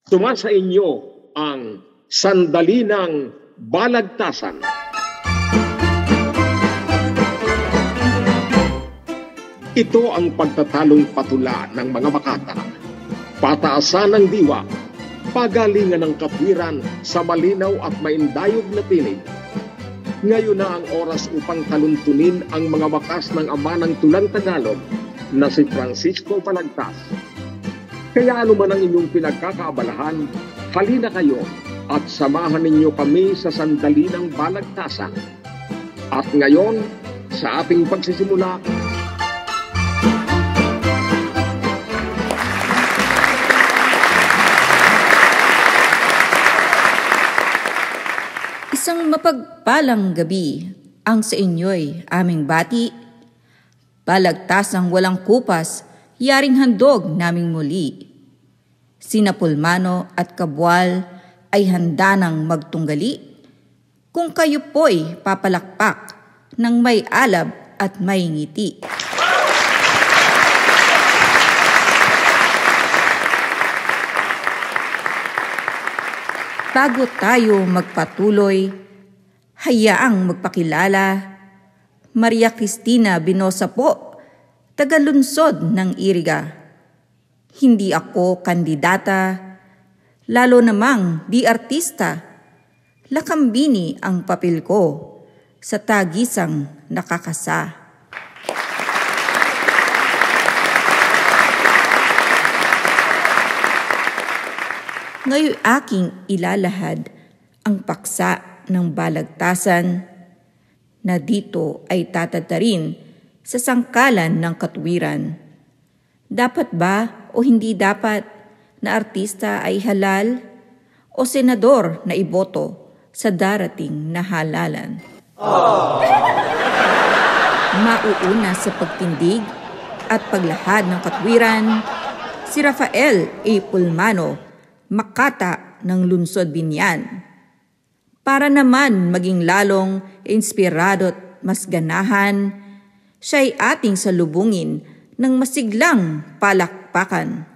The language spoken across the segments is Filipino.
Sumasa inyo ang Sandali ng Balagtasan. Ito ang pagtatalong patula ng mga makata, pataasan ng diwa, pagalingan ng katwiran sa malinaw at maindayog na tinig. Ngayon na ang oras upang taluntunin ang mga wakas ng ama ng tulang Tagalog na si Francisco Balagtas. Kaya ano man ang inyong pinagkakaabalahan, halina kayo at samahan ninyo kami sa Sandali ng Balagtasan. At ngayon, sa ating pagsisimula, isang mapagpalang gabi ang sa inyo'y aming bati. Balagtasang walang kupas, yaring handog naming muli. Sina Pulmano at Kabwal ay handa nang magtunggali. Kung kayo po'y papalakpak ng may alab at may ngiti. Bago tayo magpatuloy, hayaang magpakilala. Maria Cristina Binosa po, taga-lunsod ng Iriga. Hindi ako kandidata, lalo namang di artista. Lakambini ang papel ko sa tagisang nakakasa. Ngayon aking ilalahad ang paksa ng balagtasan na dito ay tatatarin sa sangkalan ng katwiran. Dapat ba o hindi dapat na artista ay halal o senador na iboto sa darating na halalan? Mauuna sa pagtindig at paglahad ng katwiran si Rafael A. Pulmano, Makata ng Lungsod Binyan. Para naman maging lalong inspirado at mas ganahan, siya'y ating salubungin ng masiglang palakpakan.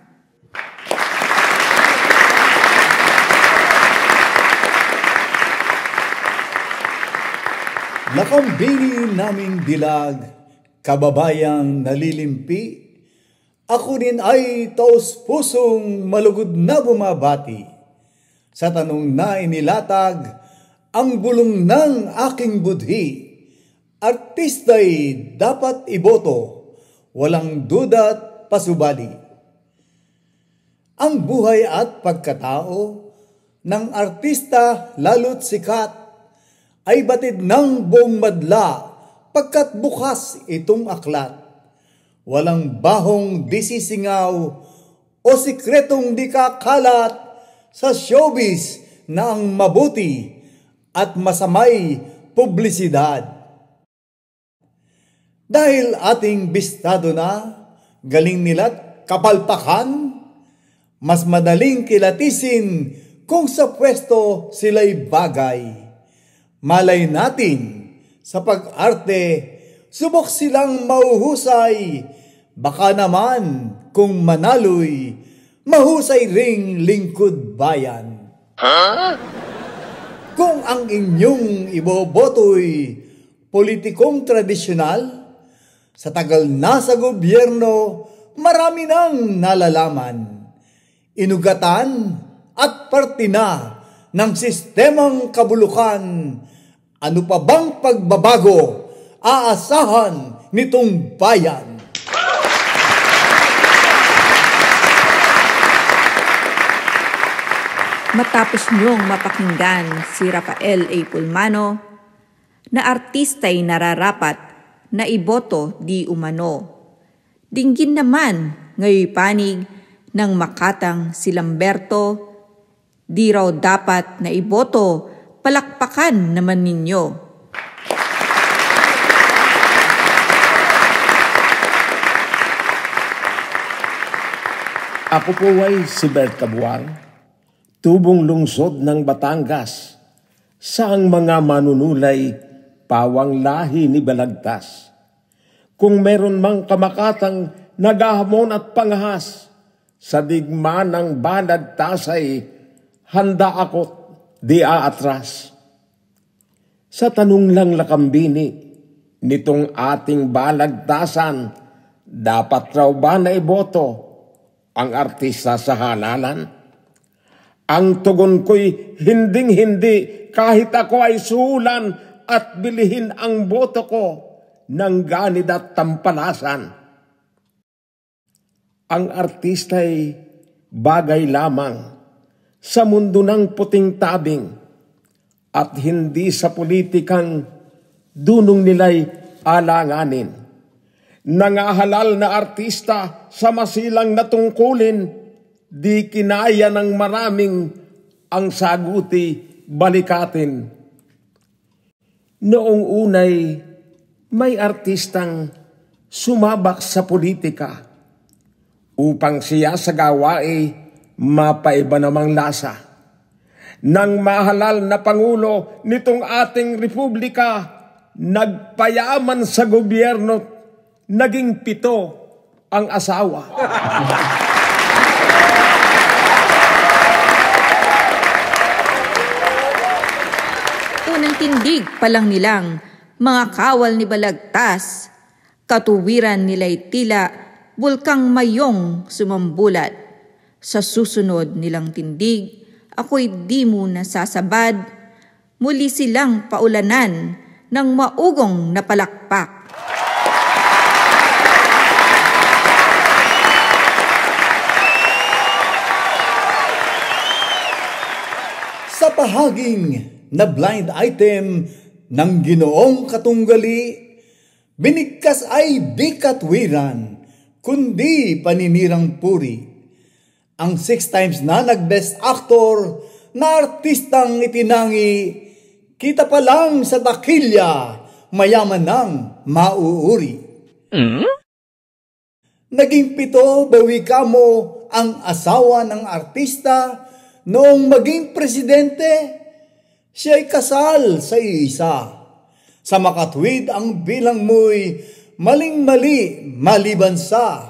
Lakambini naming dilag, kababayang nalilimpi, ako din ay taos-pusong malugod na bumabati. Sa tanong na inilatag, ang bulong ng aking budhi, artista'y dapat iboto, walang duda't pasubali. Ang buhay at pagkatao ng artista lalo't sikat ay batid ng buong madla pagkat bukas itong aklat. Walang bahong disisingaw o sikretong di kakalat sa showbiz na ang mabuti at masamay publisidad. Dahil ating bistado na, galing nila't kapalpakan, mas madaling kilatisin kung sa pwesto sila'y bagay. Malay natin sa pag-arte, subok silang mauhusay, baka naman kung manalo'y mahusay ring lingkod bayan. Kung ang inyong iboboto'y politikong tradisyonal, sa tagal na sa gobyerno, marami nang nalalaman. Inugatan at parte na ng sistemang kabulukan. Ano pa bang pagbabago aasahan nitong bayan? Matapos niyong mapakinggan si Rafael A. Pulmano, na artista'y nararapat na iboto di umano. Dinggin naman ngayon panig ng Makatang si Lamberto, di raw dapat na iboto, palakpakan naman ninyo. Ako po ay si Bert Cabuang, tubong lungsod ng Batangas, saang mga manunulay pawang lahi ni Balagtas. Kung meron mang kamakatang nagahamon at pangahas, Sa digma ng balagtasay, handa ako di aatras. Sa tanong lang lakambini, nitong ating balagtasan, dapat raw ba na iboto ang artista sa halalan? Ang tugon ko'y hinding-hindi kahit ako ay suhulan at bilihin ang boto ko ng ganid at tampalasan. Ang artista'y bagay lamang sa mundo ng puting tabing at hindi sa politikang dunong nila'y alanganin. Nangahalal na artista sa masilang na tungkulin, di kinaya ng maraming ang saguti balikatin. Noong unay, may artistang sumabak sa politika upang siya sa gawain mapaiba namang lasa. Nang mahalal na Pangulo nitong ating Republika, nagpayaman sa gobyerno, naging 7 ang asawa. Unang tindig pa lang nilang mga kawal ni Balagtas, katuwiran nila'y tila bulkang mayong sumambulat. Sa susunod nilang tindig, ako'y di mo nasasabad, muli silang paulanan ng maugong na palakpak. Sa bahaging na blind item ng Ginoong Katunggali, binigkas ay di katwiran, kundi paninirang puri. Ang 6 times na nag-best actor na artistang itinangi, kita pa lang sa takilya, mayaman ng mauuri. Naging 7 bawi kamo ang asawa ng artista noong maging presidente. Siya'y kasal sa isa. Sa makatwid ang bilang mo'y maling-mali maliban sa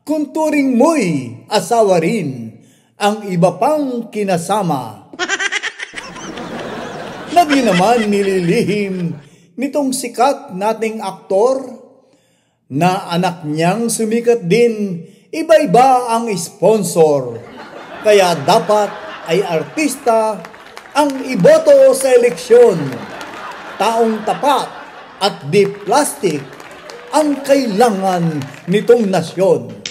kung turing mo'y asawa rin ang iba pang kinasama. Na di naman nililihim nitong sikat nating aktor na anak niyang sumikat din, iba-iba ang sponsor. Kaya dapat ay artista ang iboto sa eleksyon. Taong tapat at di plastic ang kailangan nitong nasyon.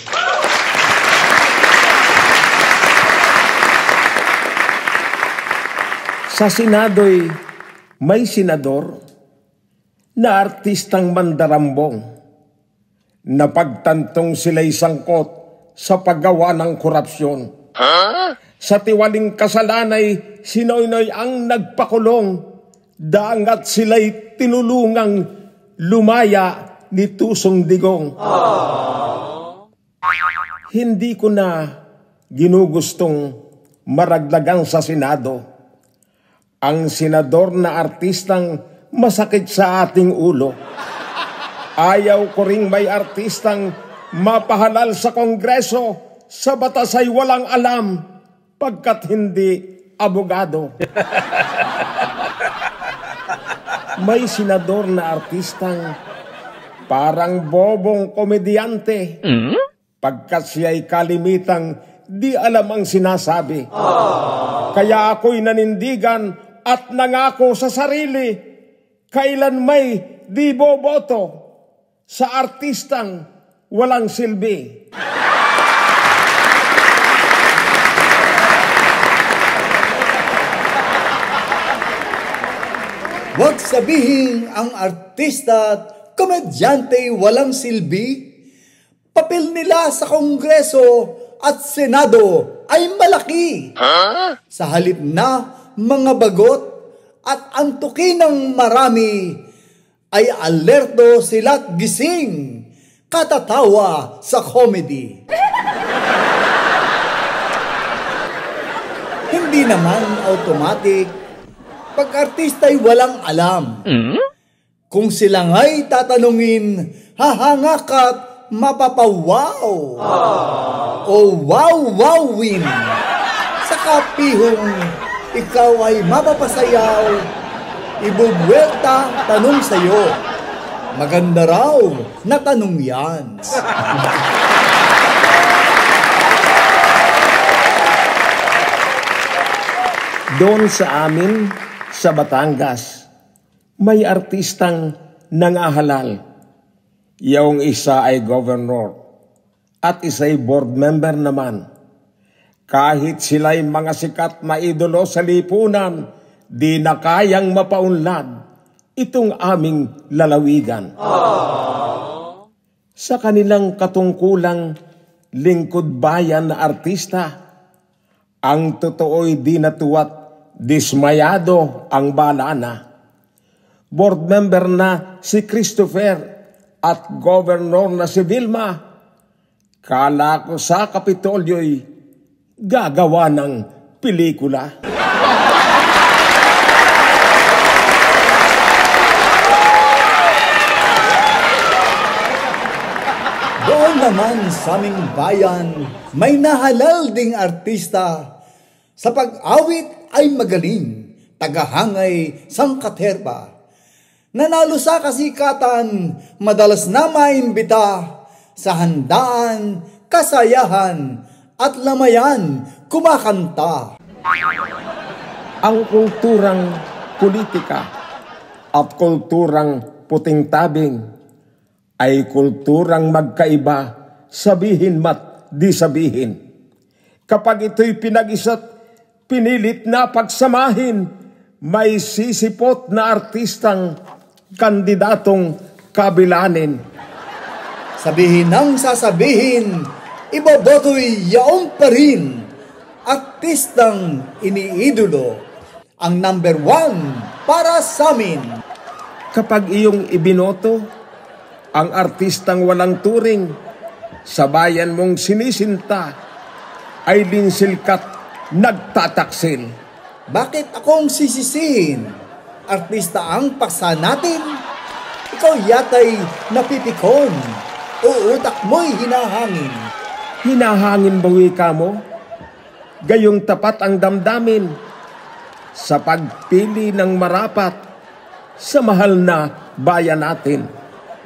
Sa Senado'y may senador na artistang mandarambong na pagtantong sila'y sangkot sa paggawa ng korupsyon. Sa tiwaling kasalanay, si Noynoy ang nagpakulong, dangat sila'y tinulungang lumaya ni Tusong Digong. Hindi ko na ginugustong maragdagan sa Senado ang senador na artistang masakit sa ating ulo. Ayaw ko ring may artistang mapahalal sa Kongreso sa batas ay walang alam pagkat hindi abogado. May senador na artistang parang bobong komedyante pagkat siya'y kalimitang di alam ang sinasabi. Kaya ako'y nanindigan at nangako sa sarili, kailan may di boboto sa artistang walang silbi. Huwag sabihin ang artista at komedyante walang silbi. Papel nila sa Kongreso at Senado ay malaki. Sa halip na mga bagot at antukin ng marami, ay alerto sila't gising, katatawa sa comedy. Hindi naman automatic pag artista'y walang alam. Kung sila nga'y tatanungin, hahangak at mapapawaw. o wow-wowin. Sa kapihong ikaw ay mapapasayaw, ibubwelta tanong sa'yo. Maganda raw na tanong yan. Doon sa amin, sa Batangas, may artistang nangahalal. Yung isa ay governor at isa ay board member naman. Kahit sila'y mga sikat na idolo sa lipunan, di na kayang mapaunlad itong aming lalawigan. Sa kanilang katungkulang lingkod bayan na artista, ang totoo'y di natuwa't dismayado ang balana. Board member na si Christopher at governor na si Vilma, kala ko sa Kapitolyo'y gagawa ng pelikula. Doon naman sa aming bayan, may nahalal ding artista. Sa pag-awit ay magaling, tagahangay sangkaterba. Nanalo sa kasikatan, madalas na maimbita sa handaan, kasayahan at lamayan kumakanta. Ang kulturang politika at kulturang puting tabing ay kulturang magkaiba, sabihin mat di sabihin. Kapag ito'y pinag-isa't pinilit na pagsamahin, may sisipot na artistang kandidatong kabilanin. Sabihin ang sasabihin, iboboto'y yaong pa rin. Artistang iniidolo, ang number 1 para sa amin. Kapag iyong ibinoto, ang artistang walang turing, sa bayan mong sinisinta, ay linsilkat nagtataksil. Bakit akong sisisihin? Artista ang paksa natin. Ikaw yata'y napipikon o utak mo'y hinahangin. Hinahangin bawi ka mo? Gayong tapat ang damdamin sa pagpili ng marapat sa mahal na bayan natin.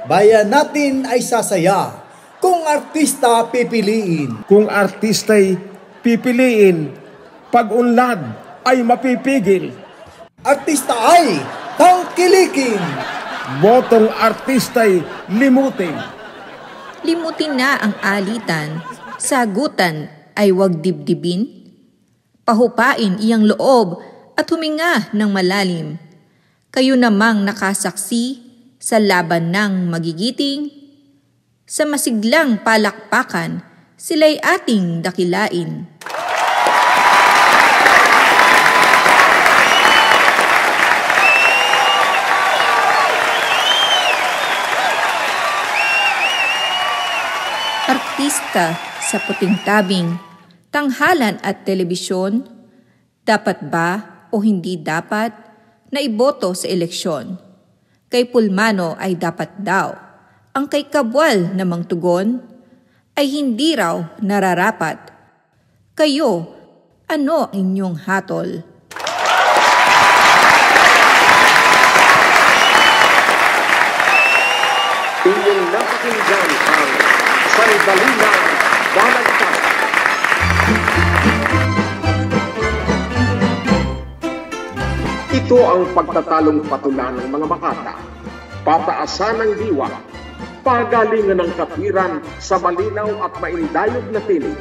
Bayan natin ay sasaya kung artista pipiliin. Kung artista'y pipiliin, pag-unlad ay mapipigil. Artista ay tangkilikin. Botong artista'y limutin. Limutin na ang alitan, sagutan ay wag dibdibin. Pahupain iyang loob at huminga ng malalim. Kayo namang nakasaksi sa laban ng magigiting. Sa masiglang palakpakan, sila'y ating dakilain. Artista sa puting tabing, tanghalan at telebisyon, dapat ba o hindi dapat na iboto sa eleksyon? Kay Pulmano ay dapat daw, ang kay Kabwal namang tugon ay hindi raw nararapat. Kayo, ano ang inyong hatol? Inyong napakinggan ang Sandali ng Balagtas. Ito ang pagtatalong patula ng mga makata, pataasan ng diwa, pagalingan ng katwiran sa malinaw at maindayog na tinig.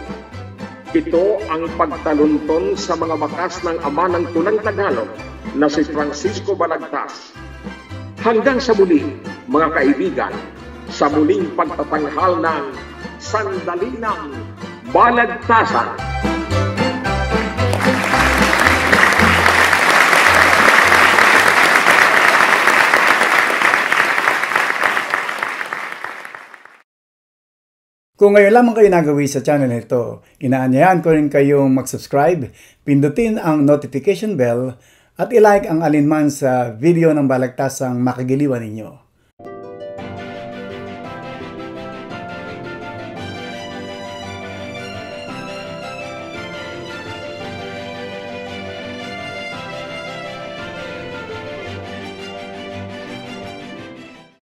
Ito ang pagtalunton sa mga bakas ng ama ng tunang Tagalog na si Francisco Balagtas. Hanggang sa muli, mga kaibigan, sa muling pagtatanghal ng Sandali ng Balagtasan. Kung ngayon lamang kayo nagawi sa channel nito, inaanyayahan ko rin kayong mag-subscribe, pindutin ang notification bell, at ilike ang alinman sa video ng Balagtasang makagiliwan ninyo.